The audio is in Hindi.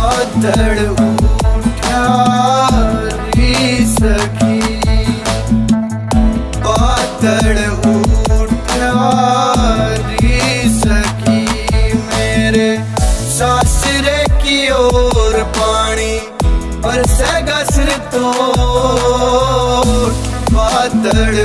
बादल उठा री सखी, बादल उठा री सखी। मेरे सासरे की ओर पानी बरसेगा सिर तो बादल